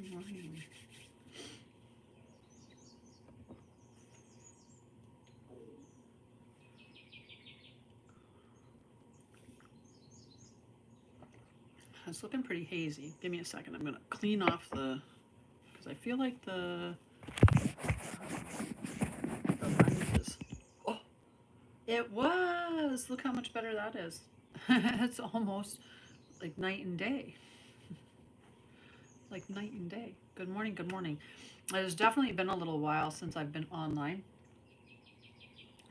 Good morning. It's looking pretty hazy. Give me a second. I'm going to clean off the, because I feel like the lenses. Oh, it was. Look how much better that is. It's almost like night and day. Like night and day. Good morning. Good morning. It has definitely been a little while since I've been online,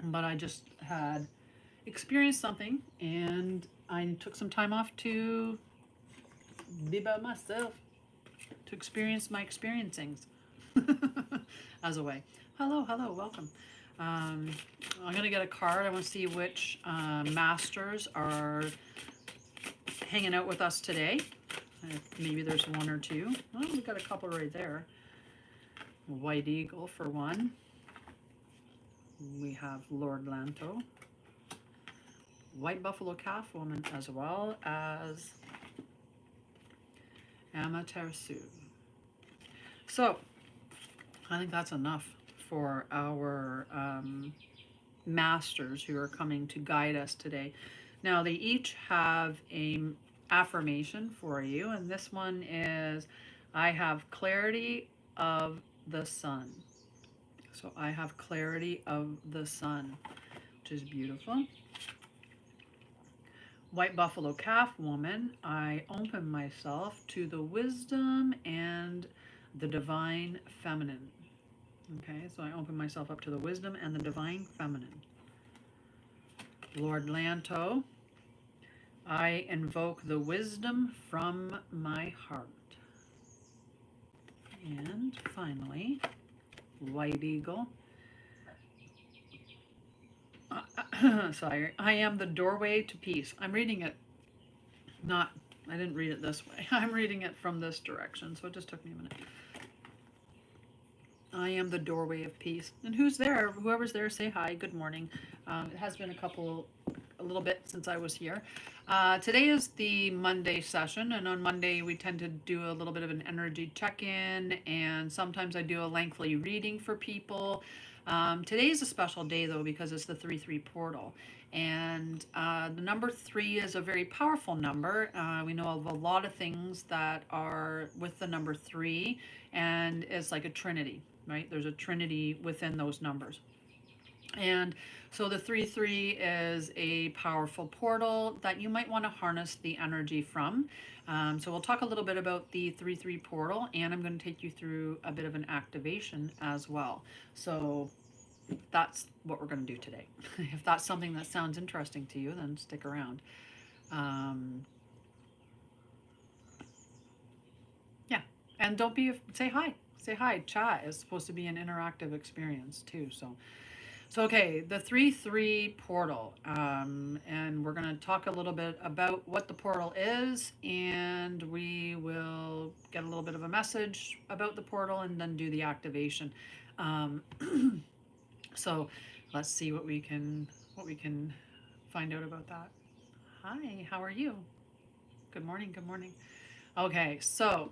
but I just had experienced something and I took some time off to be by myself, to experience my experiencings as a way. Hello, hello, welcome. Um, I'm going to get a card. I want to see which masters are hanging out with us today. Maybe there's one or two. Oh, we've got a couple right there. White Eagle for one. We have Lord Lanto. White Buffalo Calf Woman, as well as Amaterasu. So, I think that's enough for our masters who are coming to guide us today. Now, they each have a affirmation for you, and this one is, I have clarity of the sun. So I have clarity of the sun, which is beautiful. White Buffalo Calf Woman, I open myself to the wisdom and the divine feminine. Okay, so I open myself up to the wisdom and the divine feminine. Lord Lanto, I invoke the wisdom from my heart. And finally, White Eagle. Sorry, I am the doorway to peace. I'm reading it not, I didn't read it this way. I'm reading it from this direction, so it just took me a minute. I am the doorway of peace. And who's there? Whoever's there, say hi. Good morning. It has been a little bit since I was here. Today is the Monday session, and on Monday we tend to do a little bit of an energy check-in, and sometimes I do a lengthy reading for people. Today is a special day though because it's the 3-3 portal, and the number 3 is a very powerful number. We know of a lot of things that are with the number 3, and it's like a trinity, right? There's a trinity within those numbers. And so the 3-3 is a powerful portal that you might want to harness the energy from. So we'll talk a little bit about the 3-3 portal, and I'm going to take you through a bit of an activation as well. So that's what we're going to do today. If that's something that sounds interesting to you, then stick around. Yeah, and don't be, say hi. Say hi. Chat is supposed to be an interactive experience too. So okay, the 3-3 portal, and we're going to talk a little bit about what the portal is, and we will get a little bit of a message about the portal and then do the activation. Um, so let's see what we can find out about that. Hi, how are you? Good morning, good morning. Okay, so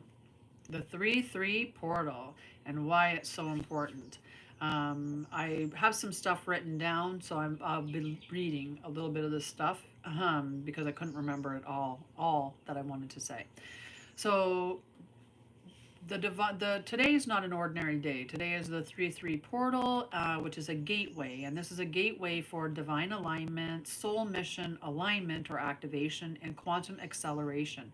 the 3-3 portal and why it's so important. I have some stuff written down, so I'll be reading a little bit of this stuff because I couldn't remember it all that I wanted to say. So today is not an ordinary day. Today is the 3-3 portal, which is a gateway, and this is a gateway for divine alignment, soul mission alignment or activation, and quantum acceleration.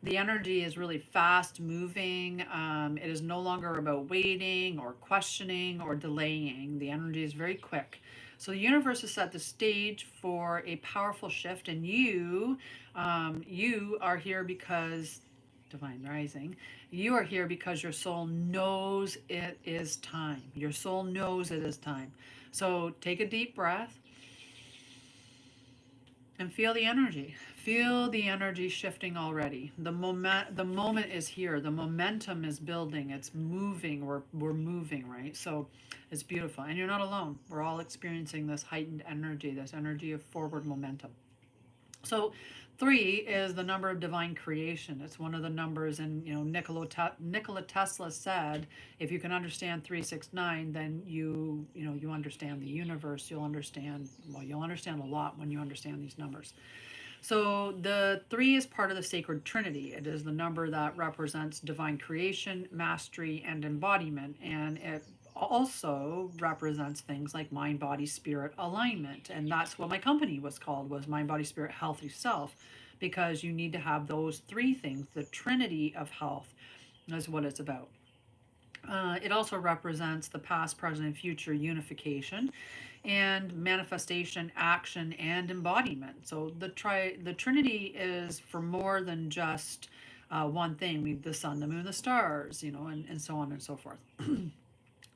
The energy is really fast moving. It is no longer about waiting or questioning or delaying. The energy is very quick. So the universe has set the stage for a powerful shift, and you are here because divine rising. You are here because your soul knows it is time. Your soul knows it is time. So take a deep breath and feel the energy. Feel the energy shifting already. The moment is here. The momentum is building. It's moving. We're moving, right? So it's beautiful. And you're not alone. We're all experiencing this heightened energy, this energy of forward momentum. So 3 is the number of divine creation. It's one of the numbers, and Nikola Tesla said, if you can understand 369, then you understand the universe. You'll understand a lot when you understand these numbers. So the 3 is part of the sacred trinity. It is the number that represents divine creation, mastery, and embodiment, and it also represents things like mind, body, spirit alignment. And that's what my company was called, was Mind, Body, Spirit, Healthy Self, because you need to have those 3 things. The trinity of health is what it's about. It also represents the past, present, and future unification and manifestation, action, and embodiment. So the Trinity is for more than just one thing. The sun, the moon, the stars, and so on and so forth.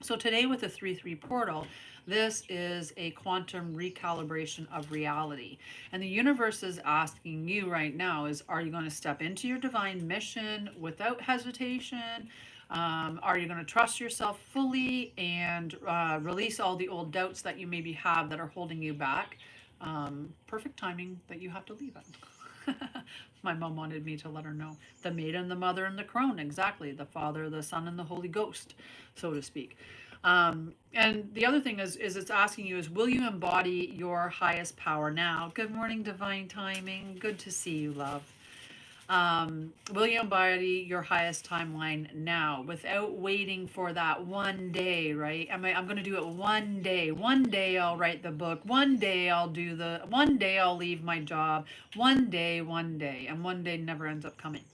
So today with the 3-3 portal, this is a quantum recalibration of reality. And the universe is asking you right now is, are you going to step into your divine mission without hesitation? Are you going to trust yourself fully and release all the old doubts that you maybe have that are holding you back? Perfect timing that you have to leave it. My mom wanted me to let her know. The maiden, the mother, and the crone. Exactly. The Father, the Son, and the Holy Ghost, so to speak. And the other thing is it's asking you is, will you embody your highest power now? Good morning, divine timing. Good to see you, love. Will you embody your highest timeline now without waiting for that one day, right? I'm going to do it one day. One day I'll write the book. One day one day I'll leave my job. One day, and one day never ends up coming.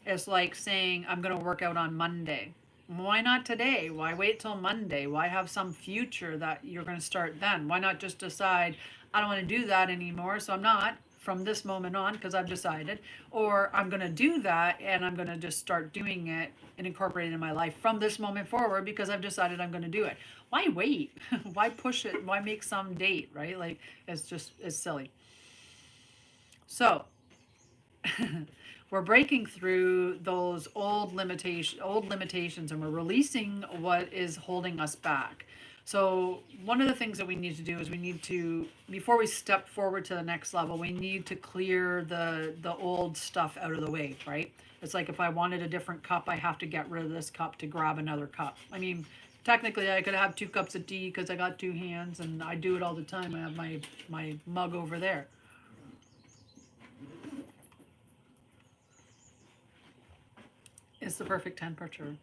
It's like saying, I'm going to work out on Monday. Why not today? Why wait till Monday? Why have some future that you're going to start then? Why not just decide, I don't want to do that anymore, so I'm not from this moment on because I've decided, or I'm going to do that and I'm going to just start doing it and incorporate it in my life from this moment forward because I've decided I'm going to do it. Why wait? Why push it? Why make some date, right? Like, it's silly. So, we're breaking through those old limitations, and we're releasing what is holding us back. So one of the things that we need to do is before we step forward to the next level, we need to clear the old stuff out of the way, right? It's like if I wanted a different cup, I have to get rid of this cup to grab another cup. I mean, technically I could have 2 cups of tea because I got 2 hands and I do it all the time. I have my mug over there. It's the perfect temperature.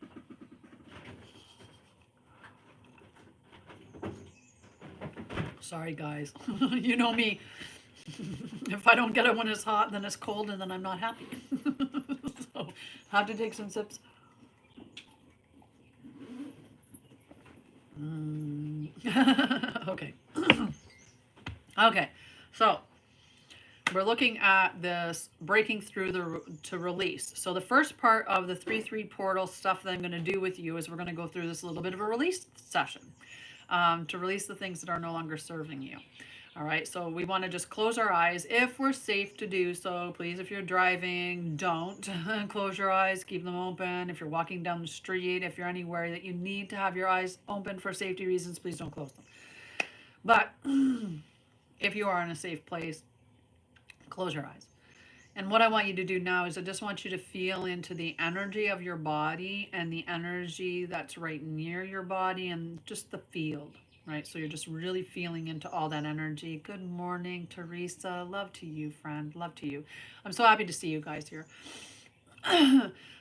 Sorry, guys. You know me. If I don't get it when it's hot, then it's cold, and then I'm not happy. So, have to take some sips. Okay. Okay. So, we're looking at this breaking through to release. So the first part of the 3-3 portal stuff that I'm going to do with you is we're going to go through this little bit of a release session to release the things that are no longer serving you. All right, so we want to just close our eyes if we're safe to do so. Please, if you're driving, don't close your eyes, keep them open. If you're walking down the street, if you're anywhere that you need to have your eyes open for safety reasons, please don't close them. But if you are in a safe place, close your eyes. And what I want you to do now is I just want you to feel into the energy of your body and the energy that's right near your body and just the field, right? So you're just really feeling into all that energy. Good morning, Teresa. Love to you, friend. Love to you. I'm so happy to see you guys here.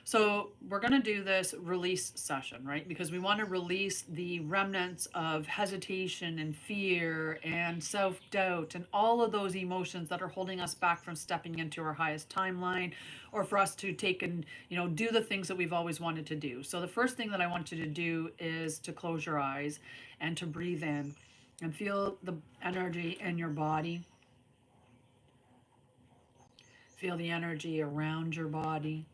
So we're going to do this release session, right? Because we want to release the remnants of hesitation and fear and self-doubt and all of those emotions that are holding us back from stepping into our highest timeline, or for us to take and, do the things that we've always wanted to do. So the first thing that I want you to do is to close your eyes and to breathe in and feel the energy in your body. Feel the energy around your body.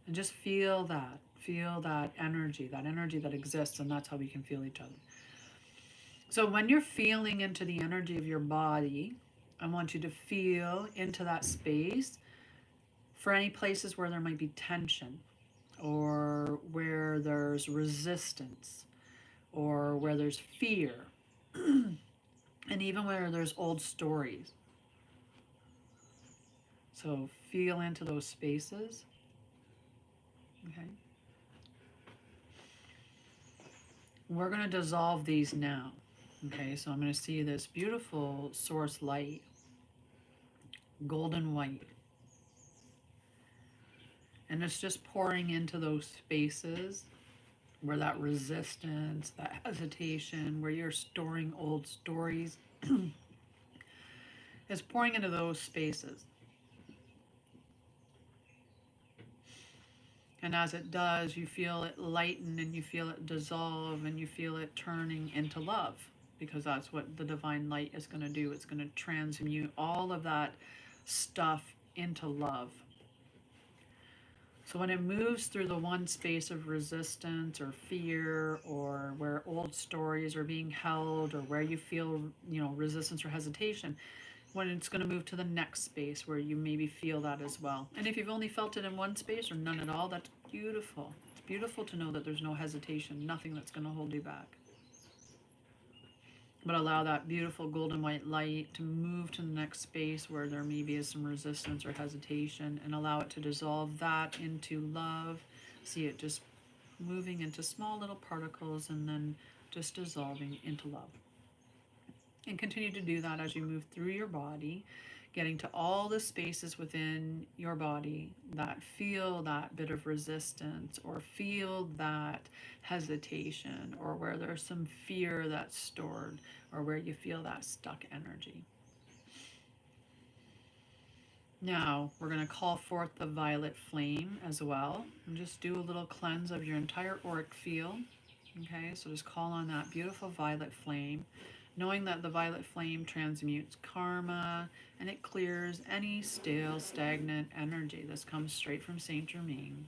And just feel that. Feel that energy that exists, and that's how we can feel each other. So when you're feeling into the energy of your body, I want you to feel into that space for any places where there might be tension, or where there's resistance, or where there's fear. And even where there's old stories. So feel into those spaces. Okay. We're going to dissolve these now. Okay, so I'm going to see this beautiful source light, golden white. And it's just pouring into those spaces where that resistance, that hesitation, where you're storing old stories, is pouring into those spaces. And as it does, you feel it lighten and you feel it dissolve and you feel it turning into love, because that's what the divine light is going to do. It's going to transmute all of that stuff into love. So when it moves through the one space of resistance or fear, or where old stories are being held, or where you feel, resistance or hesitation, when it's going to move to the next space where you maybe feel that as well. And if you've only felt it in one space or none at all, that's beautiful. It's beautiful to know that there's no hesitation, nothing that's going to hold you back. But allow that beautiful golden white light to move to the next space where there maybe is some resistance or hesitation, and allow it to dissolve that into love. See it just moving into small little particles and then just dissolving into love. And continue to do that as you move through your body, getting to all the spaces within your body that feel that bit of resistance or feel that hesitation, or where there's some fear that's stored, or where you feel that stuck energy. Now we're going to call forth the violet flame as well, and just do a little cleanse of your entire auric field. Okay, so just call on that beautiful violet flame, knowing that the violet flame transmutes karma and it clears any stale, stagnant energy. This comes straight from Saint Germain.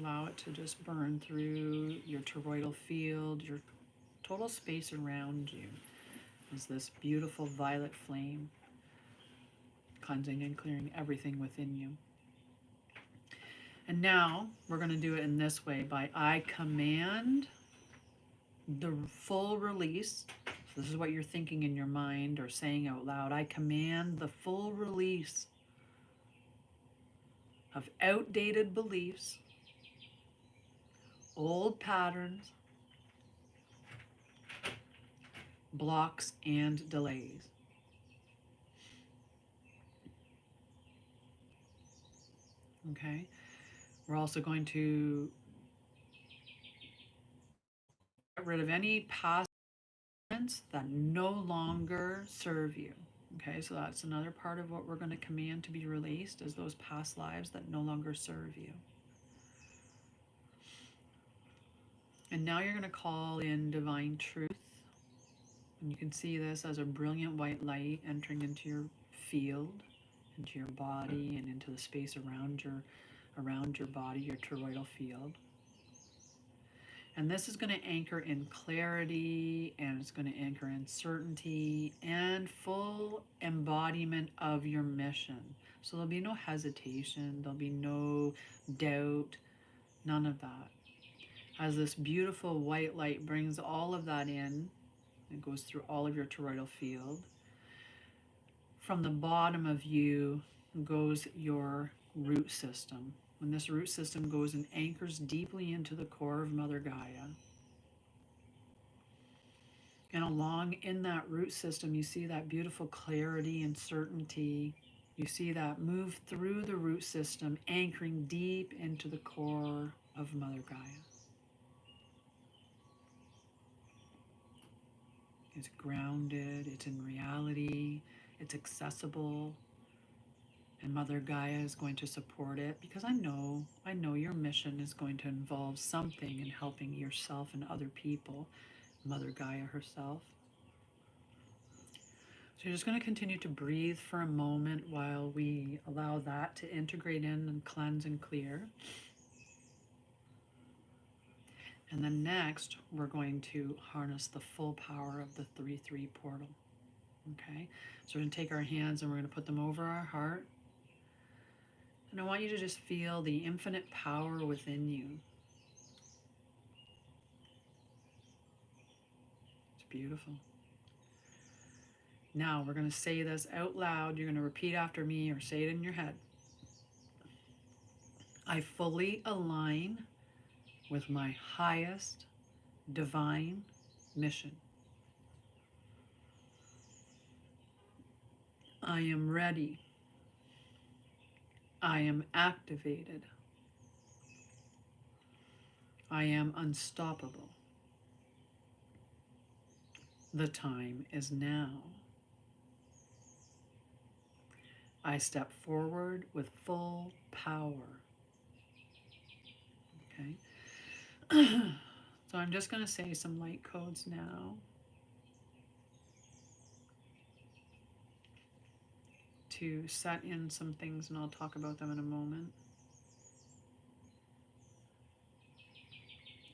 Allow it to just burn through your toroidal field, your total space around you, as this beautiful violet flame, cleansing and clearing everything within you. And now we're going to do it in this way, by I command the full release. So this is what you're thinking in your mind or saying out loud. I command the full release of outdated beliefs, old patterns, blocks, and delays. Okay? We're also going to get rid of any past events that no longer serve you. Okay, so that's another part of what we're going to command to be released, is those past lives that no longer serve you. And now you're going to call in divine truth. And you can see this as a brilliant white light entering into your field, into your body, and into the space around your body, your toroidal field. And this is going to anchor in clarity, and it's going to anchor in certainty and full embodiment of your mission. So there'll be no hesitation, there'll be no doubt, none of that. As this beautiful white light brings all of that in, it goes through all of your toroidal field. From the bottom of you goes your root system. When this root system goes and anchors deeply into the core of Mother Gaia, and along in that root system, you see that beautiful clarity and certainty. You see that move through the root system, anchoring deep into the core of Mother Gaia. It's grounded, it's in reality, it's accessible, and Mother Gaia is going to support it, because I know your mission is going to involve something in helping yourself and other people, Mother Gaia herself. So you're just going to continue to breathe for a moment while we allow that to integrate in and cleanse and clear. And then next, we're going to harness the full power of the 3-3 portal. Okay, so we're going to take our hands and we're going to put them over our heart. And I want you to just feel the infinite power within you. Beautiful. Now we're going to say this out loud. You're going to repeat after me or say it in your head. I fully align with my highest divine mission. I am ready. I am activated. I am unstoppable. The time is now. I step forward with full power. Okay. So I'm just going to say some light codes now to set in some things, and I'll talk about them in a moment.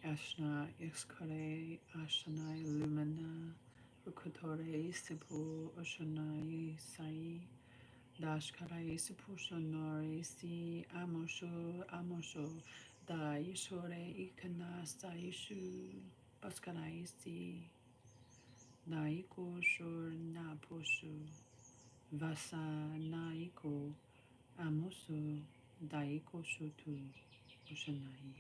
Ashna iskare ashanai lumina ukotore sipu oshanai sai dashkarai sipu shonore si amosho da ishore ikana saishu baskarai si naiko shor naposhu vasa naiko amoso daiko shotu oshanai.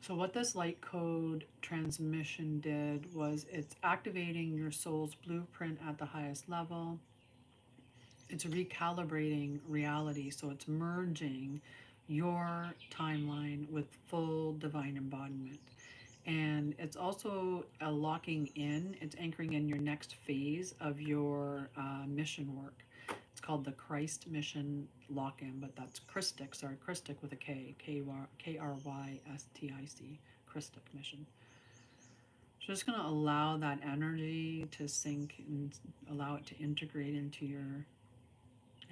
So what this light code transmission did was it's activating your soul's blueprint at the highest level. It's recalibrating reality. So it's merging your timeline with full divine embodiment. And it's also locking in, it's anchoring in your next phase of your mission work. It's called the Christ Mission Lock-In, but that's Christic, sorry, Christic with a K, K-R-Y-S-T-I-C, Christic Mission. So just going to allow that energy to sink and allow it to integrate into your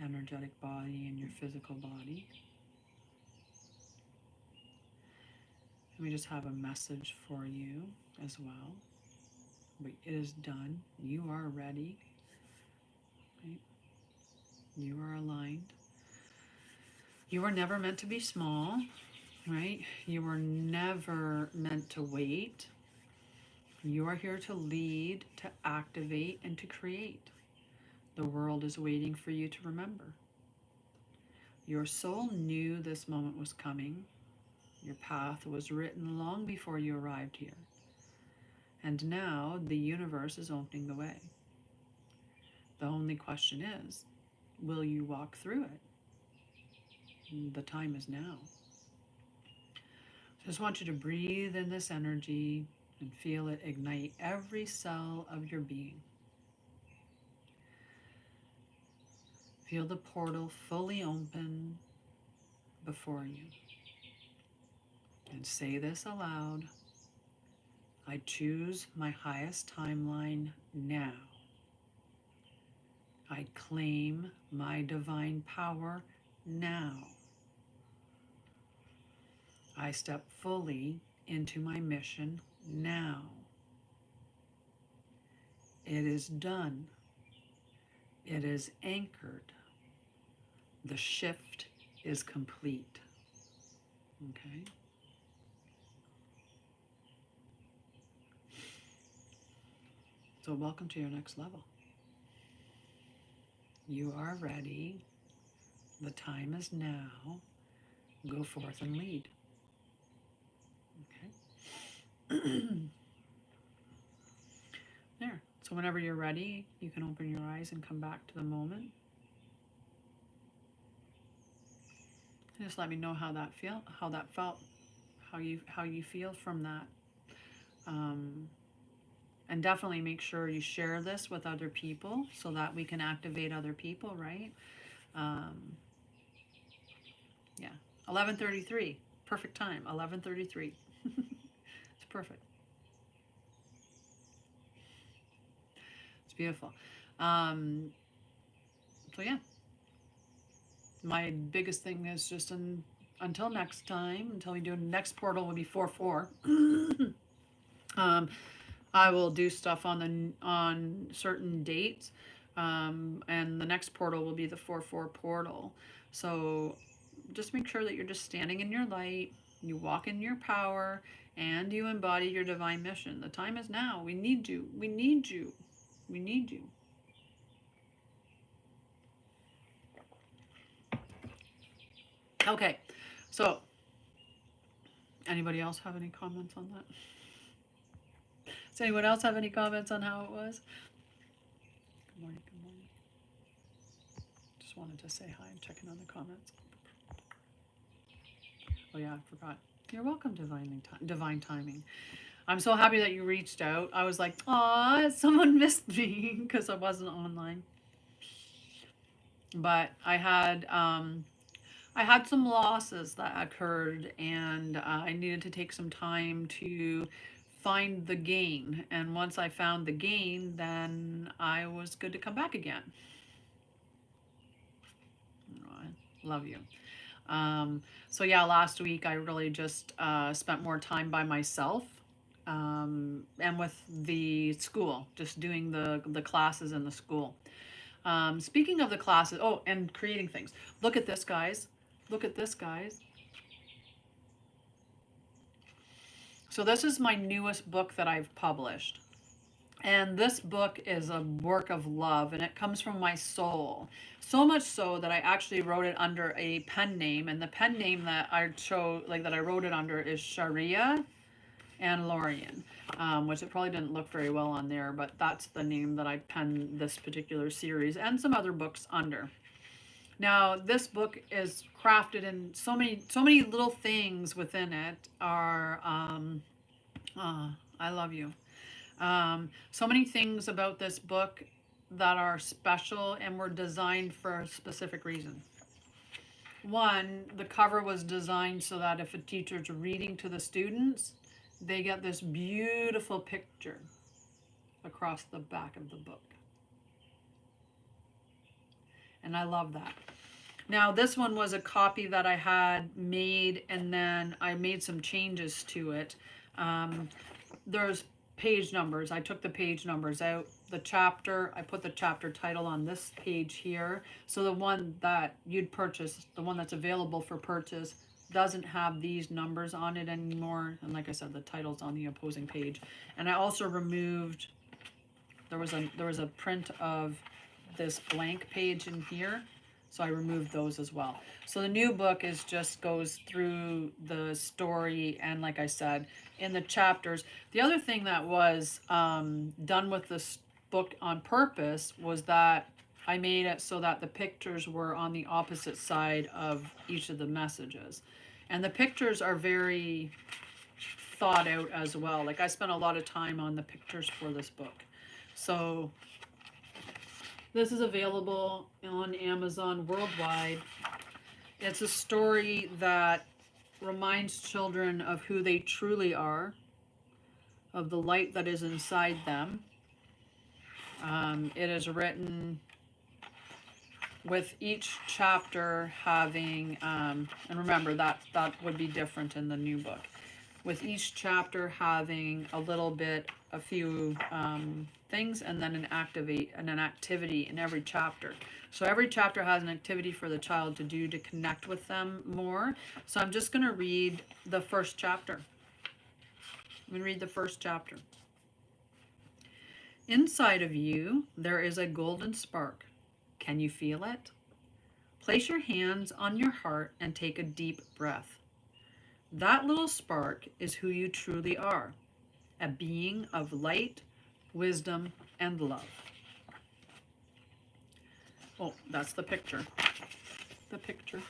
energetic body and your physical body. And we just have a message for you as well. But it is done. You are ready. Right? You are aligned. You were never meant to be small, right? You were never meant to wait. You are here to lead, to activate, and to create. The world is waiting for you to remember. Your soul knew this moment was coming. Your path was written long before you arrived here. And now the universe is opening the way. The only question is, will you walk through it? The time is now. So I just want you to breathe in this energy and feel it ignite every cell of your being. Feel the portal fully open before you. And say this aloud. I choose my highest timeline now. I claim my divine power now. I step fully into my mission now. It is done. It is anchored. The shift is complete. Okay? So welcome to your next level. You are ready. The time is now. Go forth and lead. Okay? There. So whenever you're ready, you can open your eyes and come back to the moment. And just let me know how that felt, how you feel from that. And definitely make sure you share this with other people so that we can activate other people, right? Yeah, 11:33, perfect time, 11:33. It's perfect. It's beautiful. So yeah, my biggest thing is just until next time, until we do next portal will be 4/4. I will do stuff on certain dates, and the next portal will be the 4/4 portal. So just make sure that you're just standing in your light. You walk in your power, and you embody your divine mission. The time is now. We need you. We need you. We need you. Okay, so anybody else have any comments on that? Does anyone else have any comments on how it was? Good morning, good morning. Just wanted to say hi and checking on the comments. Oh yeah, I forgot. You're welcome, divine timing. I'm so happy that you reached out. I was like, aw, someone missed me because I wasn't online. But I had some losses that occurred, and I needed to take some time to find the gain. And once I found the gain, then I was good to come back again. Oh, I love you. So yeah, last week I really just spent more time by myself, and with the school, just doing the classes in the school. Speaking of the classes, oh, and creating things. Look at this, guys. Look at this, guys. So this is my newest book that I've published. And this book is a work of love, and it comes from my soul. So much so that I actually wrote it under a pen name, and the pen name that I chose, like that I wrote it under, is Sharia and Lorian, which it probably didn't look very well on there, but that's the name that I penned this particular series and some other books under. Now, this book is crafted in so many little things within it are, I love you. So many things about this book that are special and were designed for a specific reason. One, the cover was designed so that if a teacher's reading to the students, they get this beautiful picture across the back of the book. And I love that. Now, this one was a copy that I had made, and then I made some changes to it. There's page numbers. I took the page numbers out. The chapter, I put the chapter title on this page here. So the one that you'd purchase, the one that's available for purchase, doesn't have these numbers on it anymore. And like I said, the title's on the opposing page. And I also removed, there was a print of this blank page in here. So I removed those as well. So the new book is just goes through the story, and like I said, in the chapters. The other thing that was done with this book on purpose was that I made it so that the pictures were on the opposite side of each of the messages. And the pictures are very thought out as well. Like I spent a lot of time on the pictures for this book. So this is available on Amazon worldwide. It's a story that reminds children of who they truly are, of the light that is inside them. It is written with each chapter having, and remember that would be different in the new book, with each chapter having a few things, and then an activity in every chapter. So every chapter has an activity for the child to do to connect with them more. So I'm just going to read the first chapter. I'm going to read the first chapter. Inside of you, there is a golden spark. Can you feel it? Place your hands on your heart and take a deep breath. That little spark is who you truly are, a being of light, wisdom, and love. Oh, that's the picture. The picture.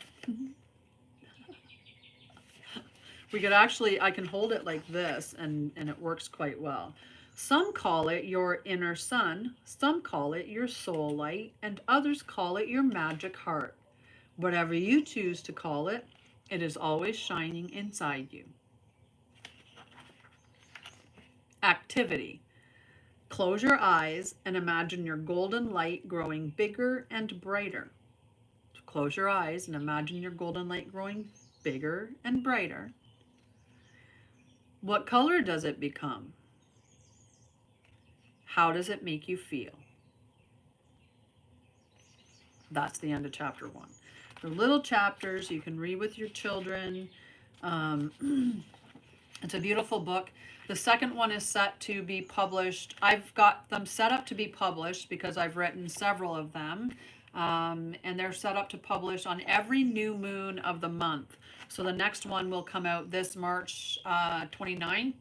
We could actually, I can hold it like this, and it works quite well. Some call it your inner sun, some call it your soul light, and others call it your magic heart. Whatever you choose to call it, it is always shining inside you. Activity. Close your eyes and imagine your golden light growing bigger and brighter. Close your eyes and imagine your golden light growing bigger and brighter. What color does it become? How does it make you feel? That's the end of chapter 1. The little chapters you can read with your children. It's a beautiful book. The second one is set to be published. I've got them set up to be published because I've written several of them. And they're set up to publish on every new moon of the month. So the next one will come out this March 29th.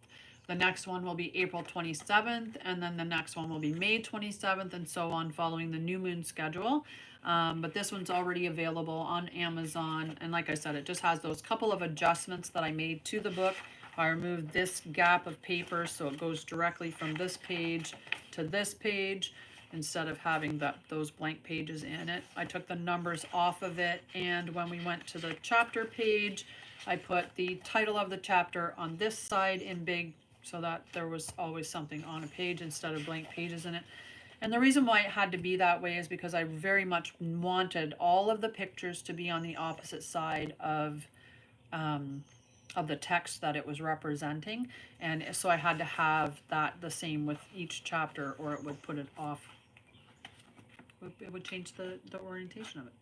The next one will be April 27th, and then the next one will be May 27th, and so on, following the new moon schedule. But this one's already available on Amazon. And like I said, it just has those couple of adjustments that I made to the book. I removed this gap of paper so it goes directly from this page to this page instead of having those blank pages in it. I took the numbers off of it, and when we went to the chapter page, I put the title of the chapter on this side in big so that there was always something on a page instead of blank pages in it. And the reason why it had to be that way is because I very much wanted all of the pictures to be on the opposite side of the text that it was representing. And so I had to have that the same with each chapter, or it would put it off. It would change the orientation of it.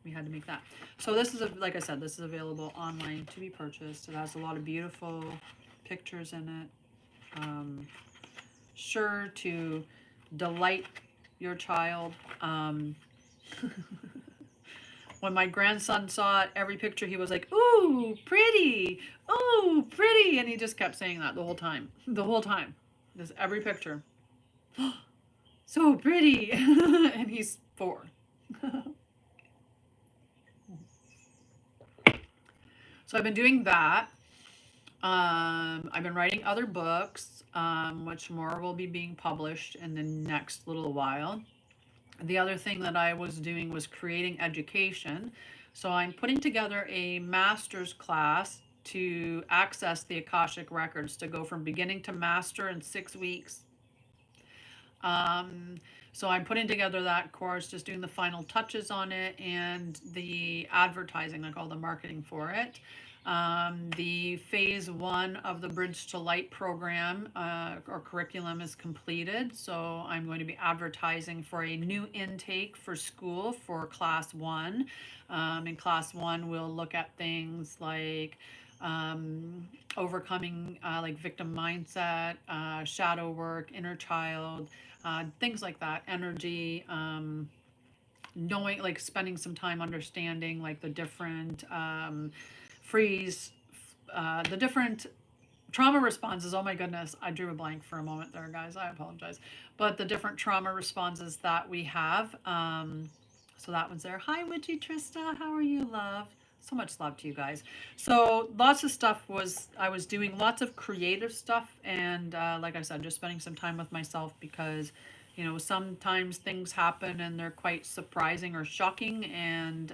We had to make that. So this is, like I said, this is available online to be purchased. It has a lot of beautiful pictures in it. Sure to delight your child. When my grandson saw it, every picture he was like, "Ooh, pretty! Ooh, pretty!" And he just kept saying that the whole time. The whole time. Just every picture. So pretty! And he's 4. So I've been doing that. I've been writing other books, which more will be being published in the next little while. The other thing that I was doing was creating education. So I'm putting together a master's class to access the Akashic Records, to go from beginning to master in 6 weeks. So I'm putting together that course, just doing the final touches on it and the advertising, like all the marketing for it. The phase 1 of the Bridge to Light program or curriculum is completed. So I'm going to be advertising for a new intake for school for class 1. In class 1, we'll look at things like overcoming like victim mindset, shadow work, inner child, things like that, energy, knowing, like spending some time understanding like the different the different trauma responses. Oh my goodness, I drew a blank for a moment there, guys. I apologize. But the different trauma responses that we have. So that one's there. Hi, Witchy Trista. How are you, love? So much love to you guys. So lots of stuff I was doing lots of creative stuff, and like I said, just spending some time with myself, because you know, sometimes things happen and they're quite surprising or shocking, and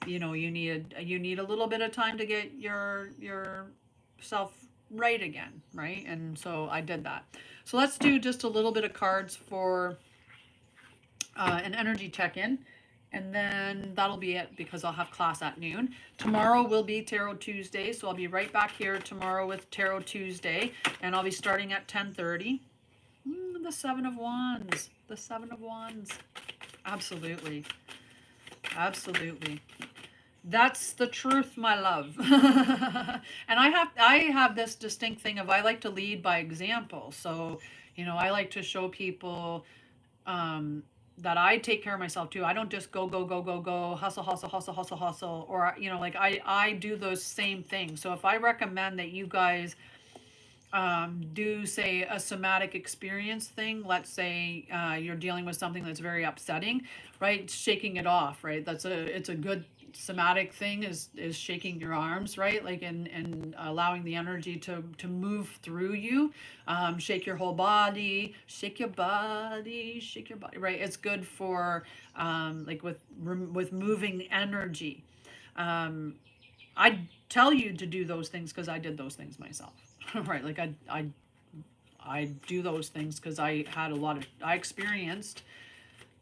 you know, you need a little bit of time to get yourself right again, right? And so I did that. So let's do just a little bit of cards for an energy check-in, and then that'll be it, because I'll have class at noon. Tomorrow will be Tarot Tuesday, so I'll be right back here tomorrow with Tarot Tuesday, and I'll be starting at 10:30. The 7 of Wands. The 7 of Wands. Absolutely. Absolutely. That's the truth, my love. And I have this distinct thing of, I like to lead by example. So, you know, I like to show people that I take care of myself too. I don't just go, hustle, hustle, hustle, hustle, hustle. Or, you know, like I do those same things. So if I recommend that you guys do, say, a somatic experience thing, let's say you're dealing with something that's very upsetting, right? Shaking it off, right? It's a good somatic thing, is shaking your arms, right? Like, and allowing the energy to move through you. Shake your whole body, shake your body, shake your body, right? It's good for like with moving energy. I tell you to do those things because I did those things myself. Right, like I do those things because I experienced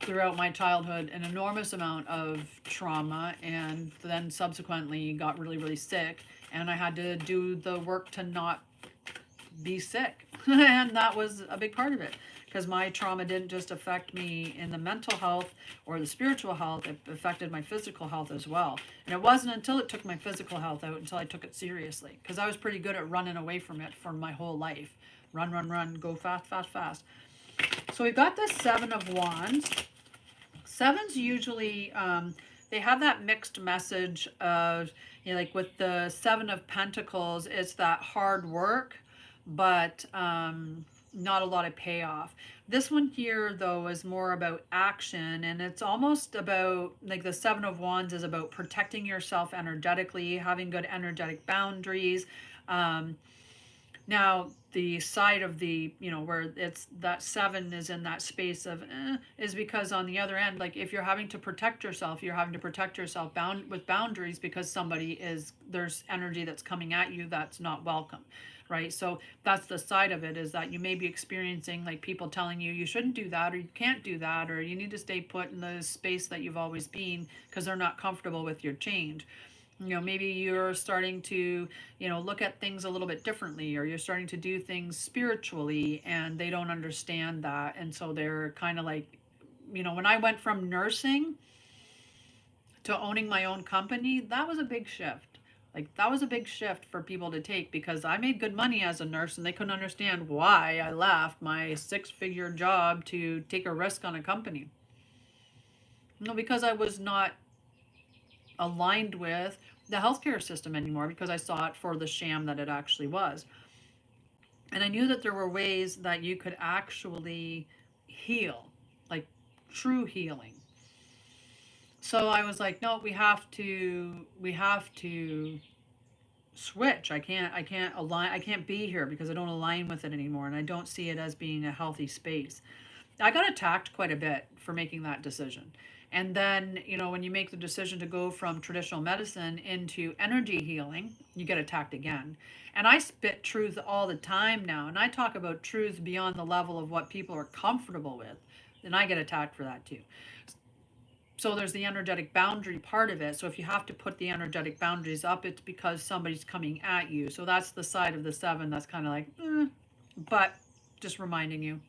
throughout my childhood an enormous amount of trauma, and then subsequently got really, really sick, and I had to do the work to not be sick. And that was a big part of it. because my trauma didn't just affect me in the mental health or the spiritual health, it affected my physical health as well. And it wasn't until it took my physical health out until I took it seriously, because I was pretty good at running away from it for my whole life. Run, run, run, go fast, fast, fast. So we've got the Seven of Wands. Sevens usually, they have that mixed message of, like with the Seven of Pentacles, it's that hard work, but not a lot of payoff. This one here, though, is more about action, and it's almost about, like the Seven of Wands is about protecting yourself energetically, having good energetic boundaries. Um, Now, the side of the, where it's that seven is in that space of is because on the other end, like if you're having to protect yourself, you're having to protect yourself with boundaries because there's energy that's coming at you that's not welcome, right? So that's the side of it, is that you may be experiencing like people telling you shouldn't do that, or you can't do that, or you need to stay put in the space that you've always been because they're not comfortable with your change. Maybe you're starting to, look at things a little bit differently, or you're starting to do things spiritually and they don't understand that. And so they're kind of like, when I went from nursing to owning my own company, that was a big shift. Like that was a big shift for people to take, because I made good money as a nurse and they couldn't understand why I left my six-figure job to take a risk on a company. Because I was not aligned with the healthcare system anymore, because I saw it for the sham that it actually was. And I knew that there were ways that you could actually heal, like true healing. So I was like, no, we have to switch. I can't align, I can't be here because I don't align with it anymore, and I don't see it as being a healthy space. I got attacked quite a bit for making that decision. And then, when you make the decision to go from traditional medicine into energy healing, you get attacked again. And I spit truth all the time now, and I talk about truth beyond the level of what people are comfortable with, and I get attacked for that too. So there's the energetic boundary part of it. So if you have to put the energetic boundaries up, it's because somebody's coming at you. So that's the side of the seven that's kind of like, but just reminding you,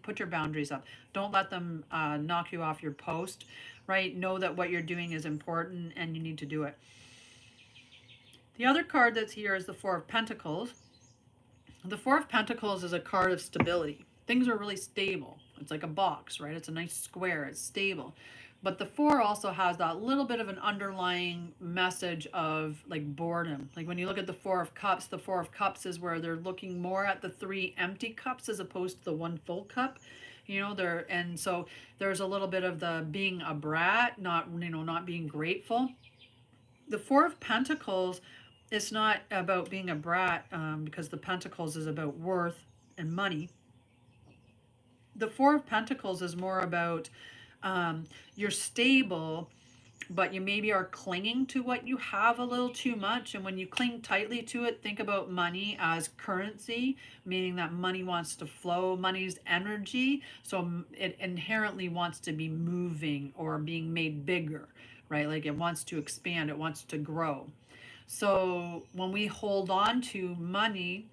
put your boundaries up. Don't let them knock you off your post, right? Know that what you're doing is important and you need to do it. The other card that's here is the Four of Pentacles. The Four of Pentacles is a card of stability. Things are really stable. It's like a box, right? It's a nice square. It's stable. But the four also has that little bit of an underlying message of like boredom. Like when you look at the Four of Cups is where they're looking more at the three empty cups as opposed to the one full cup. And so there's a little bit of the being a brat, not being grateful. The Four of Pentacles, it's not about being a brat, because the Pentacles is about worth and money. The Four of Pentacles is more about you're stable, but you maybe are clinging to what you have a little too much. And when you cling tightly to it, think about money as currency, meaning that money wants to flow. Money's energy, so it inherently wants to be moving or being made bigger, right? Like it wants to expand, it wants to grow. So when we hold on to money,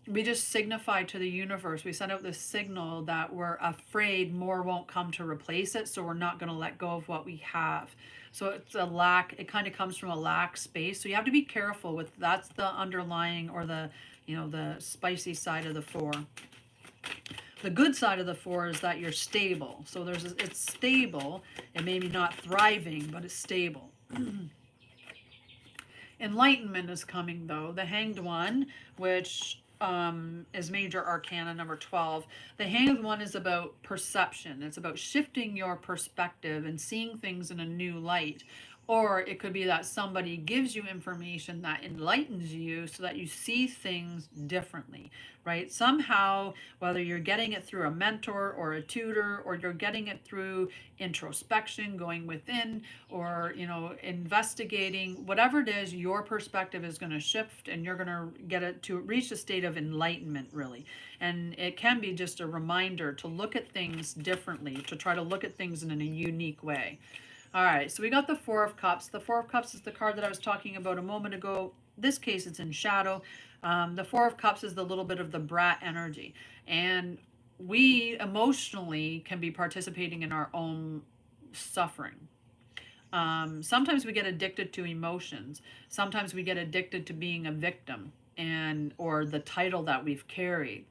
we just signify to the universe, we send out this signal that we're afraid more won't come to replace it, so we're not going to let go of what we have. So it's a lack, it kind of comes from a lack space. So you have to be careful with, that's the underlying, or the spicy side of the four. The good side of the four is that you're stable. So it's stable, and maybe not thriving, but it's stable. Enlightenment is coming, though. The Hanged One, which is major arcana number 12. The Hanged One is about perception. It's about shifting your perspective and seeing things in a new light. Or it could be that somebody gives you information that enlightens you so that you see things differently, right? Somehow, whether you're getting it through a mentor or a tutor, or you're getting it through introspection, going within, or, investigating, whatever it is, your perspective is going to shift and you're going to get it to reach a state of enlightenment, really. And it can be just a reminder to look at things differently, to try to look at things in a unique way. All right, so we got the Four of Cups. The Four of Cups is the card that I was talking about a moment ago. This case, it's in shadow. The Four of Cups is the little bit of the brat energy. And we emotionally can be participating in our own suffering. Sometimes we get addicted to emotions. Sometimes we get addicted to being a victim and or the title that we've carried.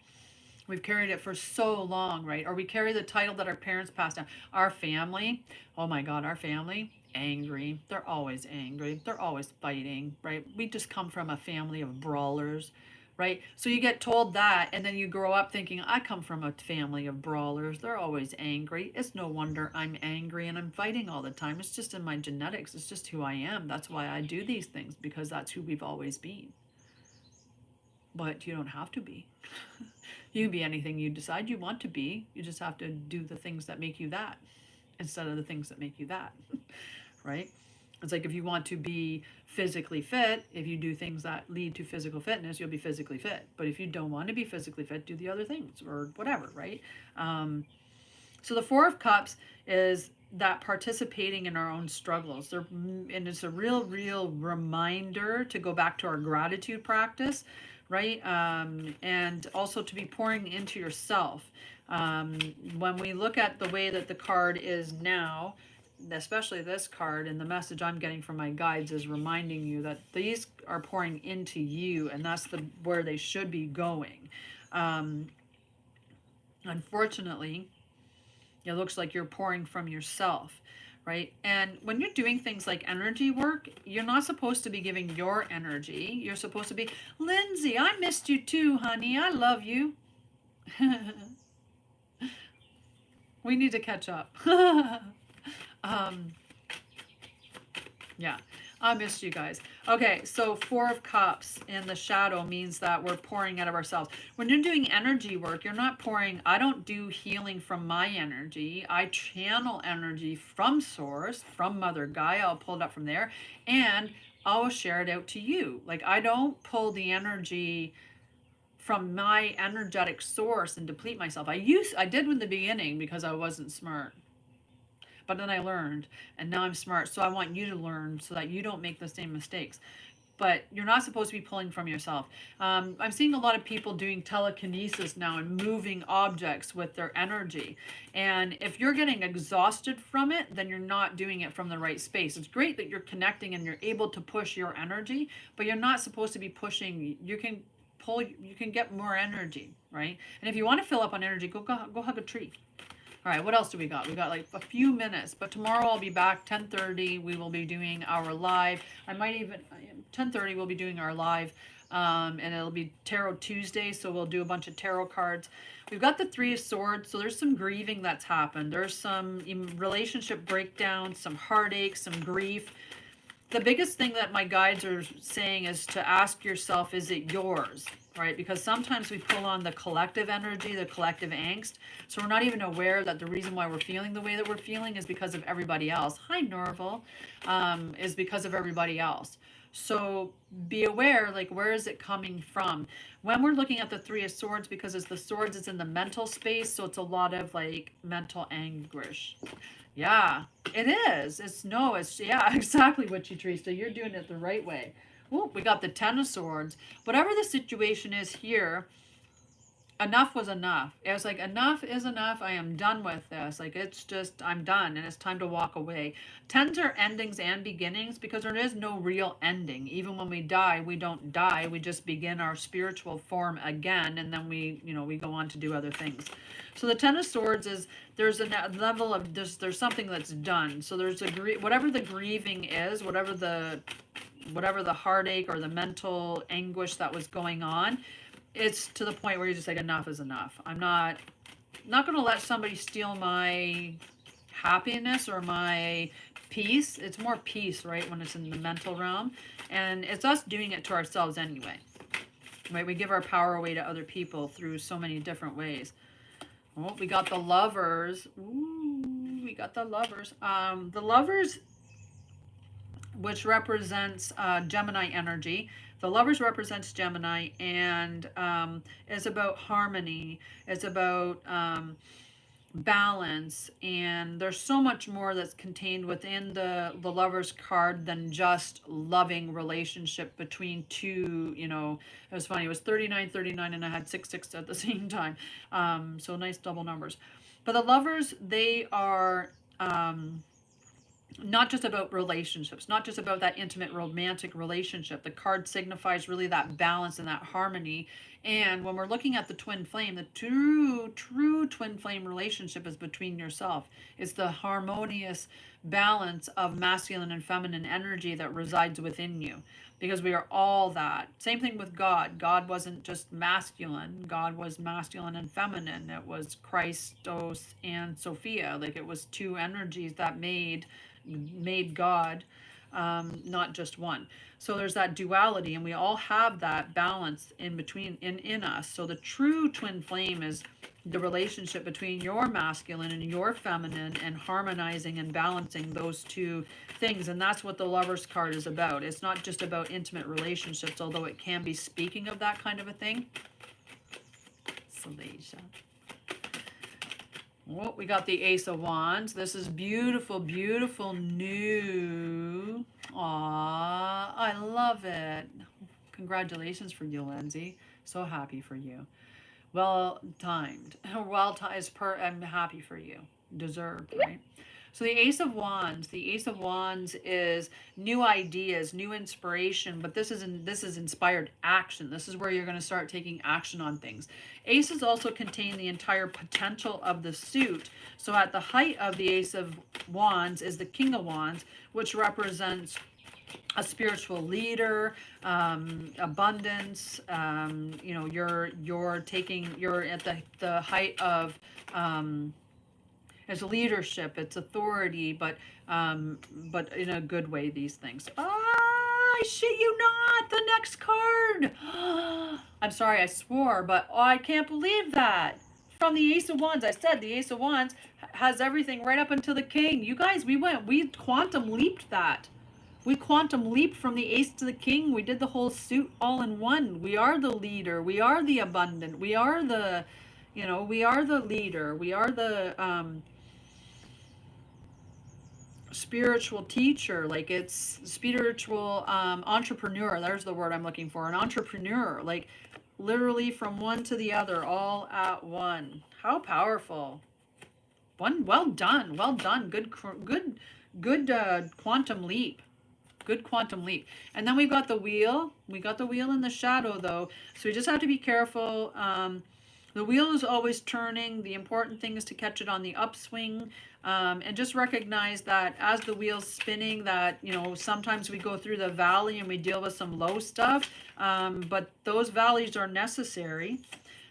We've carried it for so long, right? Or we carry the title that our parents passed down. Our family, oh my God, our family, angry. They're always angry. They're always fighting, right? We just come from a family of brawlers, right? So you get told that, and then you grow up thinking, I come from a family of brawlers. They're always angry. It's no wonder I'm angry and I'm fighting all the time. It's just in my genetics. It's just who I am. That's why I do these things, because that's who we've always been. But you don't have to be. You can be anything you decide you want to be. You just have to do the things that make you that instead of the things that make you that, right? It's like if you want to be physically fit, if you do things that lead to physical fitness, you'll be physically fit. But if you don't want to be physically fit, do the other things or whatever, right? So the Four of Cups is that participating in our own struggles. And it's a real reminder to go back to our gratitude practice, right? And also to be pouring into yourself. When we look at the way that the card is now, especially this card, and the message I'm getting from my guides is reminding you that these are pouring into you, and that's where they should be going. Um, Unfortunately, it looks like you're pouring from yourself, right? And when you're doing things like energy work, you're not supposed to be giving your energy. You're supposed to be, Lindsay, I missed you too, honey. I love you. We need to catch up. um, yeah, I missed you guys. Okay, so Four of Cups in the shadow means that we're pouring out of ourselves. When you're doing energy work, you're not pouring. I don't do healing from my energy. I channel energy from source, from Mother Gaia. I'll pull it up from there, and I'll share it out to you. Like, I don't pull the energy from my energetic source and deplete myself. I did in the beginning because I wasn't smart. But then I learned, and now I'm smart. So I want you to learn so that you don't make the same mistakes. But you're not supposed to be pulling from yourself. I'm seeing a lot of people doing telekinesis now and moving objects with their energy. And if you're getting exhausted from it, then you're not doing it from the right space. It's great that you're connecting and you're able to push your energy, but you're not supposed to be pushing. You can pull, you can get more energy, right? And if you want to fill up on energy, go hug a tree. All right, what else do we got? We got like a few minutes, but tomorrow I'll be back 10:30. We will be doing our live. I might even 10:30 we'll be doing our live, and it'll be Tarot Tuesday. So we'll do a bunch of tarot cards. We've got the Three of Swords, so there's some grieving that's happened. There's some relationship breakdown, some heartache, some grief. The biggest thing that my guides are saying is to ask yourself, is it yours? Right? Because sometimes we pull on the collective energy, the collective angst. So we're not even aware that the reason why we're feeling the way that we're feeling is because of everybody else. Hi, Norval. Is because of everybody else. So be aware, like, where is it coming from? When we're looking at the Three of Swords, because it's the swords, it's in the mental space. So it's a lot of like mental anguish. Yeah, it is. It's yeah, exactly what you, Teresa. You're doing it the right way. Well, we got the Ten of Swords. Whatever the situation is here, enough was enough. It was like, enough is enough. I am done with this. Like, it's just, I'm done and it's time to walk away. Tens are endings and beginnings because there is no real ending. Even when we die, we don't die. We just begin our spiritual form again, and then we go on to do other things. So the Ten of Swords is, there's a level of, there's something that's done. So there's whatever the grieving is, whatever the heartache or the mental anguish that was going on, it's to the point where you're just like, enough is enough. I'm not going to let somebody steal my happiness or my peace. It's more peace, right, when it's in the mental realm. And it's us doing it to ourselves anyway. Right? We give our power away to other people through so many different ways. Oh, we got the Lovers. Ooh, we got the Lovers. The Lovers, which represents Gemini energy. The Lovers represents Gemini, and it's about harmony. It's about balance, and there's so much more that's contained within the Lover's card than just loving relationship between two, you know. It was funny, it was 39, 39, and I had 6 at the same time, so nice double numbers. But the Lovers, they are not just about relationships, not just about that intimate romantic relationship. The card signifies really that balance and that harmony. And when we're looking at the twin flame, the true twin flame relationship is between yourself. It's the harmonious balance of masculine and feminine energy that resides within you. Because we are all that. Same thing with God. God wasn't just masculine. God was masculine and feminine. It was Christos and Sophia. Like, it was two energies that made God, not just one. So there's that duality, and we all have that balance in between in us. So the true twin flame is the relationship between your masculine and your feminine, and harmonizing and balancing those two things. And that's what the Lover's card is about. It's not just about intimate relationships, although it can be speaking of that kind of a thing. Salacia. Oh, we got the Ace of Wands. This is beautiful, beautiful new. Aw, I love it. Congratulations for you, Lindsay. So happy for you. Well timed. Well timed. I'm happy for you. Deserved, right? So the Ace of Wands is new ideas, new inspiration, but this is inspired action. This is where you're going to start taking action on things. Aces also contain the entire potential of the suit. So at the height of the Ace of Wands is the King of Wands, which represents a spiritual leader, abundance. You know, you're at the height of it's leadership, it's authority, but in a good way. These things. Ah, I shit you not. The next card. I'm sorry, I swore, but oh, I can't believe that. From the Ace of Wands, I said the Ace of Wands has everything right up until the King. You guys, we quantum leaped that. We quantum leaped from the Ace to the King. We did the whole suit all in one. We are the leader. We are the abundant. We are the, you know, we are the leader. We are the spiritual teacher. Like, it's spiritual entrepreneur. There's the word I'm looking for. An entrepreneur. Like, literally from one to the other, all at one. How powerful. Well done. Well done. Good quantum leap. Good quantum leap. And then we've got the wheel. We got the wheel in the shadow, though. So we just have to be careful. The wheel is always turning. The important thing is to catch it on the upswing. And just recognize that as the wheel's spinning, that, you know, sometimes we go through the valley and we deal with some low stuff. But those valleys are necessary.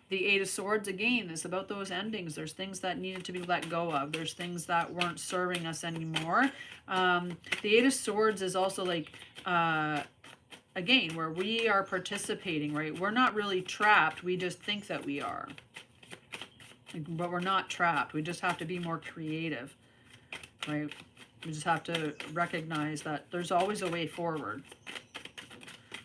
The Eight of Swords, again, is about those endings. There's things that needed to be let go of. There's things that weren't serving us anymore. The Eight of Swords is also like, again, where we are participating, right? We're not really trapped. We just think that we are. But we're not trapped. We just have to be more creative, right? We just have to recognize that there's always a way forward.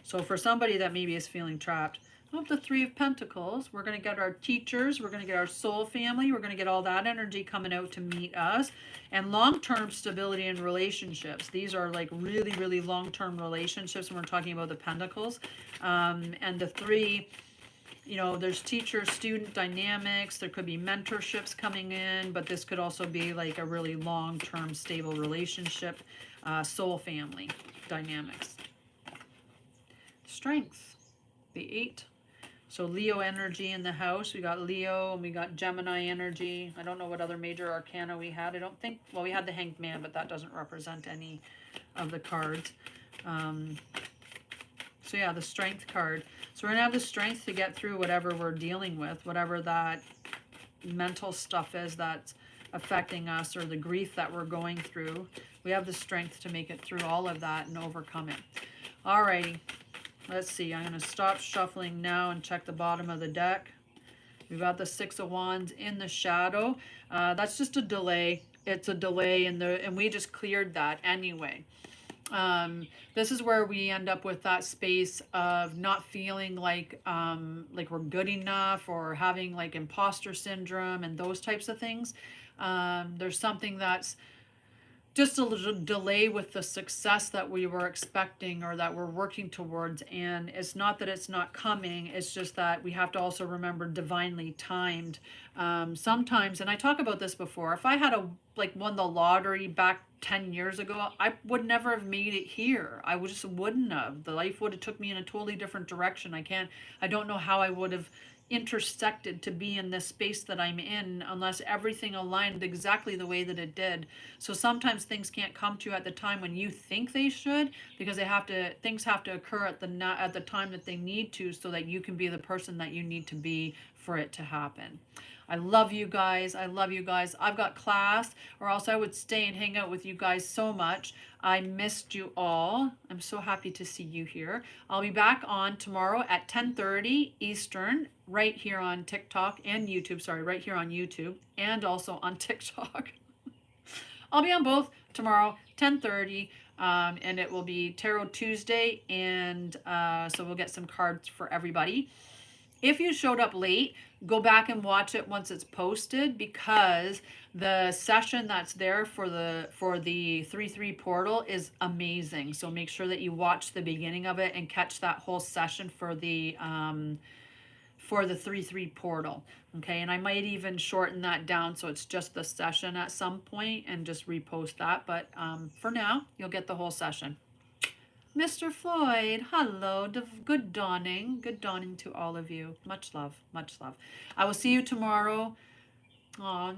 So for somebody that maybe is feeling trapped, of the Three of Pentacles, we're going to get our teachers, we're going to get our soul family, we're going to get all that energy coming out to meet us, and long-term stability in relationships. These are like really, really long-term relationships when we're talking about the Pentacles. And the three, you know, there's teacher-student dynamics, there could be mentorships coming in, but this could also be like a really long-term stable relationship, soul family dynamics. Strength, the 8. So Leo energy in the house. We got Leo and we got Gemini energy. I don't know what other major arcana we had. I don't think, well, we had the Hanged Man, but that doesn't represent any of the cards. So yeah, the Strength card. So we're going to have the strength to get through whatever we're dealing with, whatever that mental stuff is that's affecting us, or the grief that we're going through. We have the strength to make it through all of that and overcome it. Alrighty. Let's see, I'm going to stop shuffling now and check the bottom of the deck. We've got the Six of Wands in the shadow. That's just a delay. It's a delay, and we just cleared that anyway. This is where we end up with that space of not feeling like we're good enough, or having like imposter syndrome and those types of things. There's something that's just a little delay with the success that we were expecting or that we're working towards. And it's not that it's not coming, it's just that we have to also remember divinely timed. Sometimes, and I talk about this before, if I had won the lottery back 10 years ago, I would never have made it here. I just wouldn't have. The life would have took me in a totally different direction. I don't know how I would have intersected to be in this space that I'm in unless everything aligned exactly the way that it did. So sometimes things can't come to you at the time when you think they should, because things have to occur at the time that they need to, so that you can be the person that you need to be for it to happen. I love you guys. I love you guys. I've got class, or else I would stay and hang out with you guys so much. I missed you all. I'm so happy to see you here. I'll be back on tomorrow at 10:30 Eastern, right here on TikTok and YouTube. Sorry, right here on YouTube and also on TikTok. I'll be on both tomorrow, 10:30, and it will be Tarot Tuesday, and so we'll get some cards for everybody. If you showed up late, go back and watch it once it's posted, because the session that's there for the 3/3 portal is amazing. So make sure that you watch the beginning of it and catch that whole session for the 3/3 portal. Okay, and I might even shorten that down so it's just the session at some point and just repost that. But for now, you'll get the whole session. Mr. Floyd, hello. Good dawning. Good dawning to all of you. Much love. Much love. I will see you tomorrow. Oh,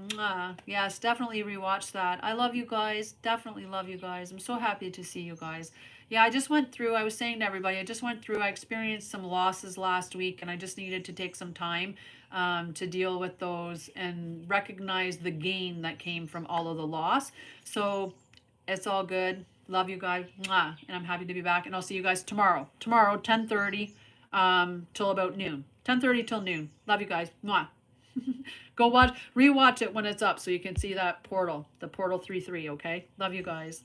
yes, definitely rewatch that. I love you guys. Definitely love you guys. I'm so happy to see you guys. Yeah, I was saying to everybody, I experienced some losses last week, and I just needed to take some time to deal with those and recognize the gain that came from all of the loss. So it's all good. Love you guys. Mwah. And I'm happy to be back. And I'll see you guys tomorrow. Tomorrow, 10:30 till about noon. 10:30 till noon. Love you guys. Mwah. Rewatch it when it's up so you can see that portal, the portal 3/3, okay? Love you guys.